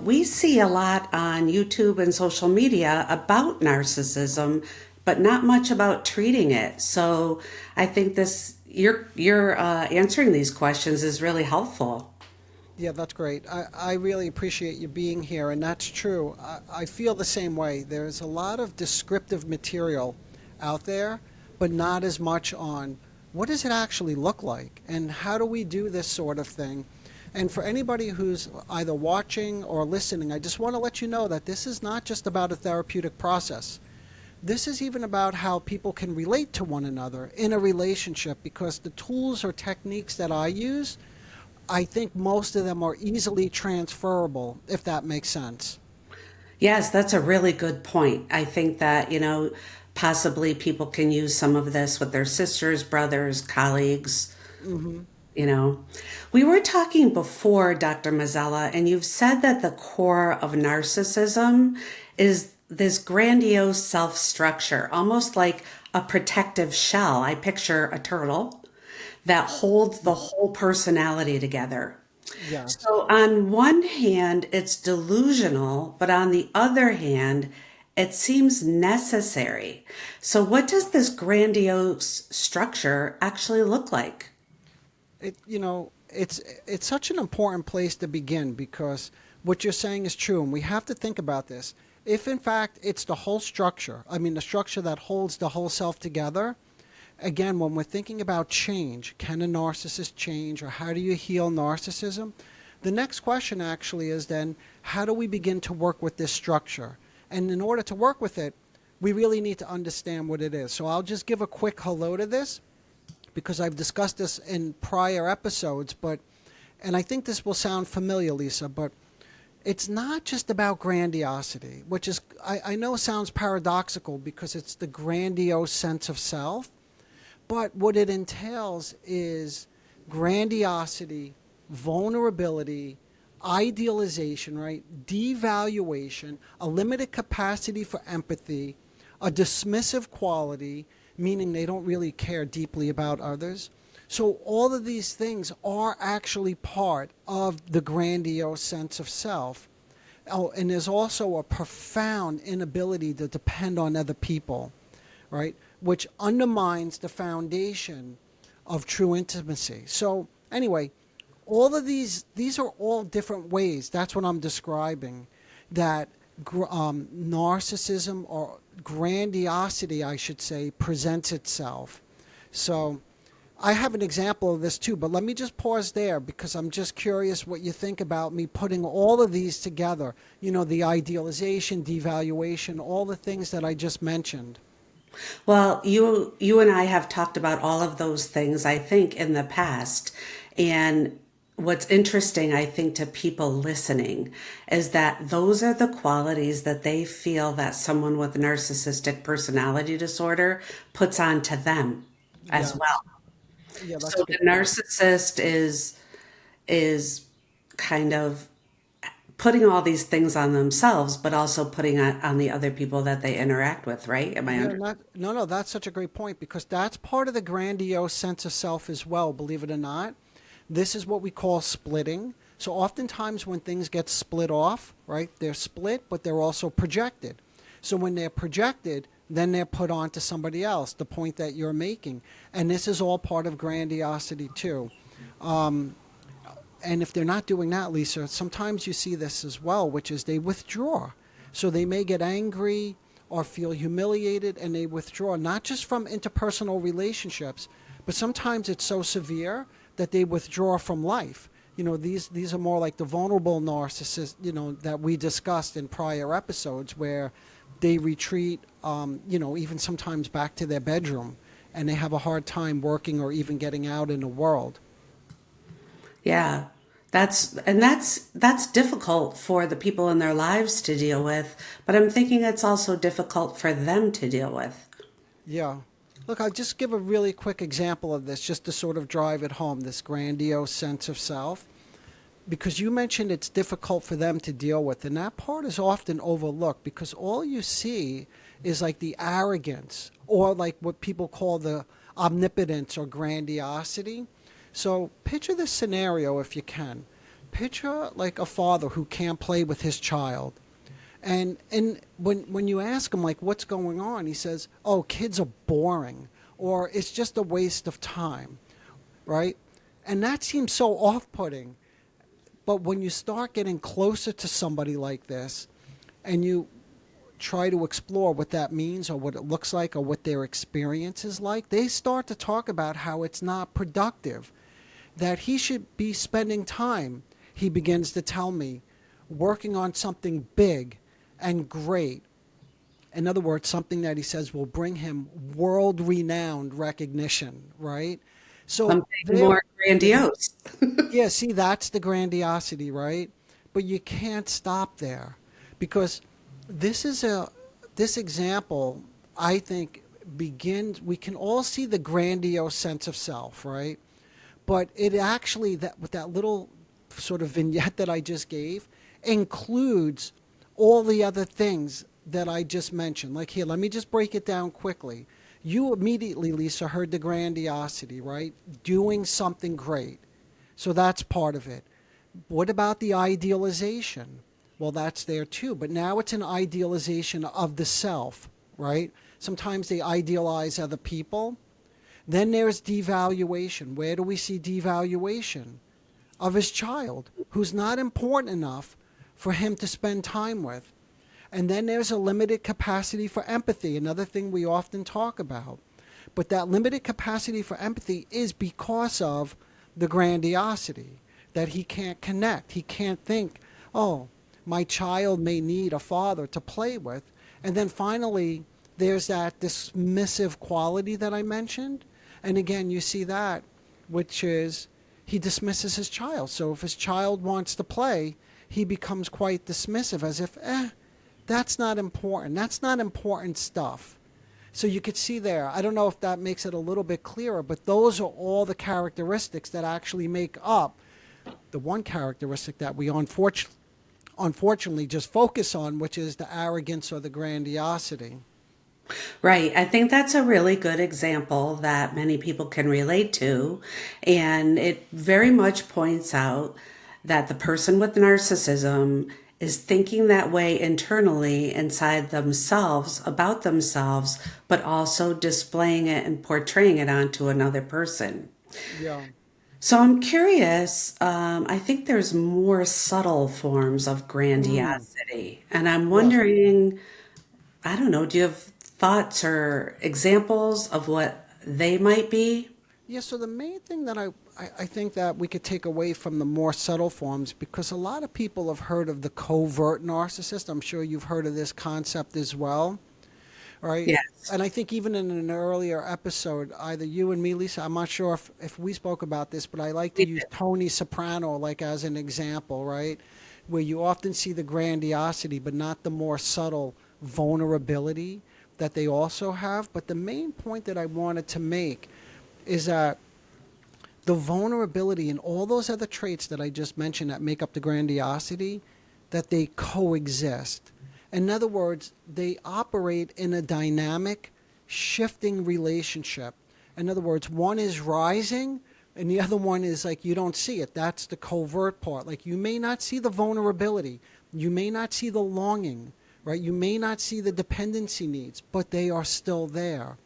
We see a lot on YouTube and social media about narcissism, but not much about treating it. So I think this you're answering these questions is really helpful. Yeah, that's great. I really appreciate you being here, and that's true. I feel the same way. There's a lot of descriptive material out there, but not as much on what does it actually look like and how do we do this sort of thing. And for anybody who's either watching or listening, I just want to let you know that this is not just about a therapeutic process. This is even about how people can relate to one another in a relationship because the tools or techniques that I use, I think most of them are easily transferable, if that makes sense. Yes, that's a really good point. I think that, possibly people can use some of this with their sisters, brothers, colleagues, Hmm. you know. We were talking before, Dr. Mazzella, and you've said that the core of narcissism is this grandiose self structure, almost like a protective shell. I picture a turtle that holds the whole personality together. Yes. So, on one hand, it's delusional, but on the other hand, it seems necessary. So, what does this grandiose structure actually look like? It's such an important place to begin because what you're saying is true, and we have to think about this. If in fact it's the whole structure, I mean the structure that holds the whole self together, again, when we're thinking about change, can a narcissist change or how do you heal narcissism? The next question actually is then, how do we begin to work with this structure? And in order to work with it, we really need to understand what it is. So I'll just give a quick hello to this because I've discussed this in prior episodes, and I think this will sound familiar, Lisa, but it's not just about grandiosity, which is, I know sounds paradoxical because it's the grandiose sense of self, but what it entails is grandiosity, vulnerability, idealization, right? Devaluation, a limited capacity for empathy, a dismissive quality, meaning they don't really care deeply about others. So all of these things are actually part of the grandiose sense of self. Oh, and there's also a profound inability to depend on other people, right? Which undermines the foundation of true intimacy. So anyway, all of these are all different ways. That's what I'm describing. That narcissism or grandiosity, I should say, presents itself. So I have an example of this too, but let me just pause there because I'm just curious what you think about me putting all of these together. You know, the idealization, devaluation, all the things that I just mentioned. Well, you and I have talked about all of those things, I think, in the past. And what's interesting, I think, to people listening is that those are the qualities that they feel that someone with narcissistic personality disorder puts onto them as Yes. well. Yeah, that's So a the good point. narcissist is kind of putting all these things on themselves, but also putting on the other people that they interact with, right? Am I Yeah, under? not, no, no, that's such a great point because that's part of the grandiose sense of self as well, believe it or not. This is what we call splitting. So oftentimes when things get split off, right, they're split, but they're also projected. So when they're projected, then they're put onto somebody else, the point that you're making. And this is all part of grandiosity too. And if they're not doing that, Lisa, sometimes you see this as well, which is they withdraw. So they may get angry or feel humiliated and they withdraw, not just from interpersonal relationships, but sometimes it's so severe that they withdraw from life. You know, these are more like the vulnerable narcissists, you know, that we discussed in prior episodes where they retreat, even sometimes back to their bedroom and they have a hard time working or even getting out in the world. Yeah. That's difficult for the people in their lives to deal with, but I'm thinking it's also difficult for them to deal with. Yeah. Look, I'll just give a really quick example of this just to sort of drive it home, this grandiose sense of self. Because you mentioned it's difficult for them to deal with, and that part is often overlooked because all you see is like the arrogance or like what people call the omnipotence or grandiosity. So picture this scenario if you can. picture like a father who can't play with his child. And when you ask him like what's going on, he says, "Oh, kids are boring," or "It's just a waste of time," right? And that seems so off-putting. But when you start getting closer to somebody like this, and you try to explore what that means or what it looks like or what their experience is like, they start to talk about how it's not productive, that he should be spending time, he begins to tell me, working on something big and great. In other words, something that he says will bring him world-renowned recognition, right? So Something there, more grandiose. yeah, see, that's the grandiosity, right? But you can't stop there, because this is this example, I think, begins. We can all see the grandiose sense of self, right? But it actually, that with that little sort of vignette that I just gave, includes all the other things that I just mentioned. Like here, let me just break it down quickly. You immediately, Lisa, heard the grandiosity, right? Doing something great. So that's part of it. What about the idealization? Well, that's there too, but now it's an idealization of the self, right? Sometimes they idealize other people. Then there's devaluation. Where do we see devaluation? Of his child, who's not important enough for him to spend time with. And then there's a limited capacity for empathy, another thing we often talk about. But that limited capacity for empathy is because of the grandiosity, that he can't connect. He can't think, oh, my child may need a father to play with. And then finally, there's that dismissive quality that I mentioned. And again, you see that, which is he dismisses his child. So if his child wants to play, he becomes quite dismissive, as if, that's not important. That's not important stuff. So you could see there, I don't know if that makes it a little bit clearer, but those are all the characteristics that actually make up the one characteristic that we unfortunately just focus on, which is the arrogance or the grandiosity. Right. I think that's a really good example that many people can relate to. And it very much points out that the person with narcissism is thinking that way internally inside themselves about themselves, but also displaying it and portraying it onto another person. Yeah. So I'm curious. I think there's more subtle forms of Mm, grandiosity. And I'm yes. wondering, I don't know, do you have thoughts or examples of what they might be? Yeah, so the main thing that I think that we could take away from the more subtle forms, because a lot of people have heard of the covert narcissist. I'm sure you've heard of this concept as well, right? Yes, And I think even in an earlier episode, either you and me, Lisa, I'm not sure if we spoke about this, but I like to we use did. Tony Soprano like as an example, right? Where you often see the grandiosity, but not the more subtle vulnerability that they also have. But the main point that I wanted to make is that the vulnerability and all those other traits that I just mentioned that make up the grandiosity, that they coexist. In other words, they operate in a dynamic, shifting relationship. In other words, one is rising and the other one is like you don't see it. That's the covert part. Like you may not see the vulnerability, you may not see the longing, right? You may not see the dependency needs, but they are still there.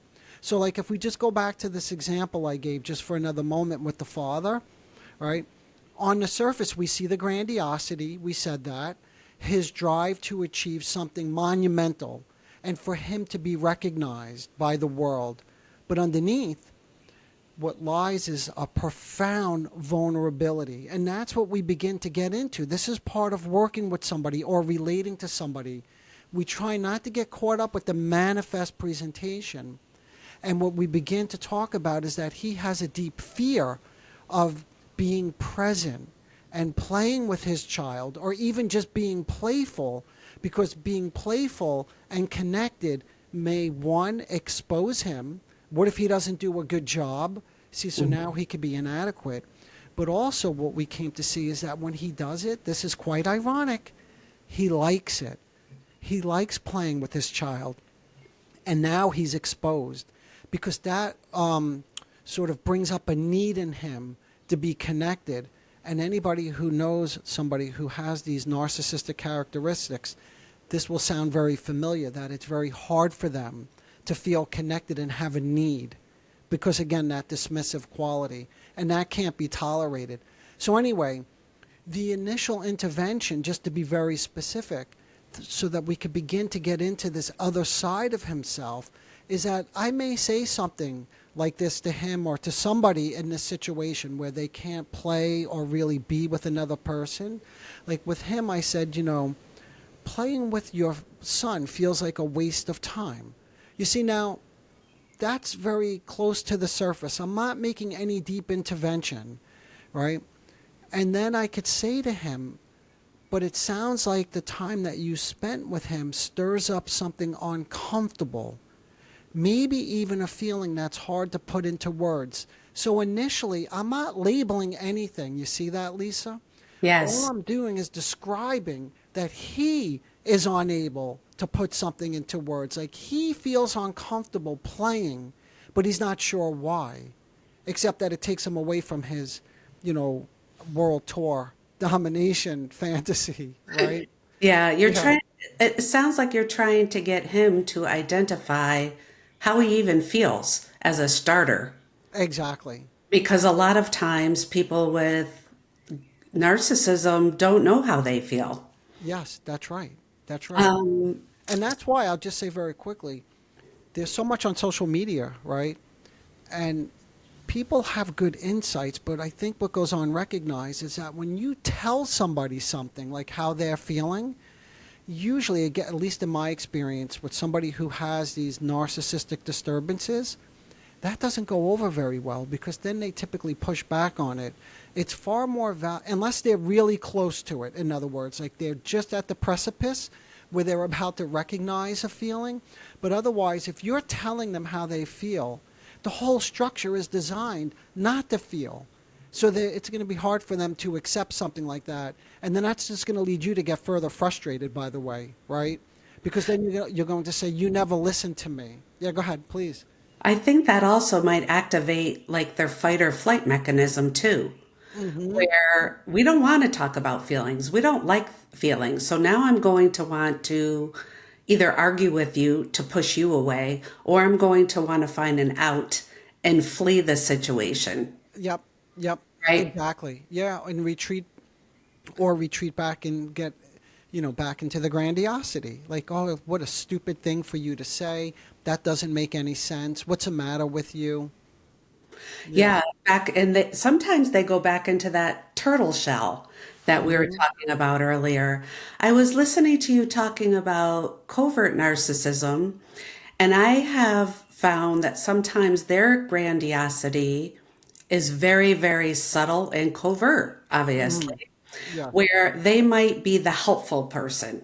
So like if we just go back to this example I gave just for another moment with the father, right? On the surface, we see the grandiosity, we said that, his drive to achieve something monumental and for him to be recognized by the world. But underneath, what lies is a profound vulnerability. And that's what we begin to get into. This is part of working with somebody or relating to somebody. We try not to get caught up with the manifest presentation. And what we begin to talk about is that he has a deep fear of being present and playing with his child, or even just being playful, because being playful and connected may, one, expose him. What if he doesn't do a good job? See, so now he could be inadequate. But also what we came to see is that when he does it, this is quite ironic, he likes it. He likes playing with his child. And now he's exposed, because that sort of brings up a need in him to be connected. And anybody who knows somebody who has these narcissistic characteristics, this will sound very familiar, that it's very hard for them to feel connected and have a need because, again, that dismissive quality, and that can't be tolerated. So anyway, the initial intervention, just to be very specific, so that we could begin to get into this other side of himself, is that I may say something like this to him or to somebody in this situation where they can't play or really be with another person. Like with him, I said, playing with your son feels like a waste of time. You see, now, that's very close to the surface. I'm not making any deep intervention, right? And then I could say to him, but it sounds like the time that you spent with him stirs up something uncomfortable, maybe even a feeling that's hard to put into words. So initially, I'm not labeling anything. You see that, Lisa? All Yes. I'm doing is describing that he is unable to put something into words. Like he feels uncomfortable playing, but he's not sure why, except that it takes him away from his, world tour domination fantasy, right? Yeah, Yeah, it sounds like you're trying to get him to identify how he even feels as a starter. exactly. Because a lot of times people with narcissism don't know how they feel. Yes, that's right. That's right. Um, And that's why I'll just say very quickly, there's so much on social media, right? And people have good insights, but I think what goes unrecognized is that when you tell somebody something like how they're feeling, usually, again, at least in my experience, with somebody who has these narcissistic disturbances, that doesn't go over very well because then they typically push back on it. It's far more unless they're really close to it. In other words, like they're just at the precipice where they're about to recognize a feeling. But otherwise, if you're telling them how they feel, the whole structure is designed not to feel. So that it's going to be hard for them to accept something like that. And then that's just going to lead you to get further frustrated, by the way, right? Because then you're going to say, you never listened to me. Yeah, go ahead, please. I think that also might activate like their fight or flight mechanism too, Hmm. where we don't want to talk about feelings. We don't like feelings. So now I'm going to want to either argue with you to push you away, or I'm going to want to find an out and flee the situation, Yep, yep, right? exactly. Yeah, and retreat back and get, back into the grandiosity. Like, oh, what a stupid thing for you to say. That doesn't make any sense. What's the matter with you? Yeah. Yeah, sometimes they go back into that turtle shell that we were Hmm. talking about earlier. I was listening to you talking about covert narcissism, and I have found that sometimes their grandiosity is very, very subtle and covert, Hmm. obviously, Yes. where they might be the helpful person.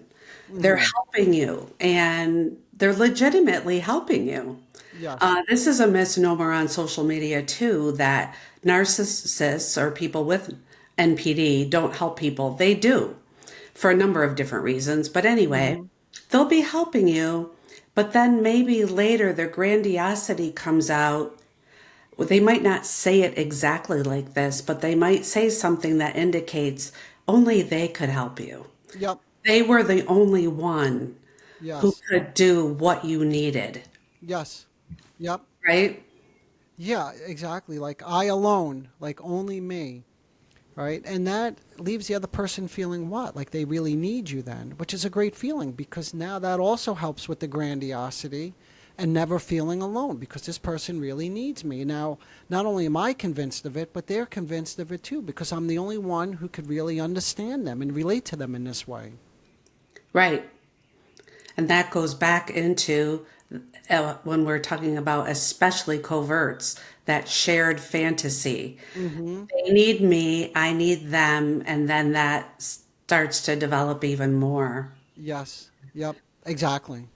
They're Hmm. helping you and they're legitimately helping you. Yes. This is a misnomer on social media too that narcissists or people with NPD don't help people. They do for a number of different reasons. But anyway, Hmm. they'll be helping you, but then maybe later their grandiosity comes out. Well, they might not say it exactly like this, but they might say something that indicates only they could help you. Yep. They were the only one who Yes. could do what you needed, Yes. Yep. right? Yeah, exactly. Like I alone, like only me, right? And that leaves the other person feeling what? Like they really need you then, which is a great feeling because now that also helps with the grandiosity and never feeling alone because this person really needs me. Now, not only am I convinced of it, but they're convinced of it too because I'm the only one who could really understand them and relate to them in this way. Right. And that goes back into when we're talking about especially coverts, that shared fantasy. Mm-hmm. They need me, I need them, and then that starts to develop even more. Yes. Yep. Exactly.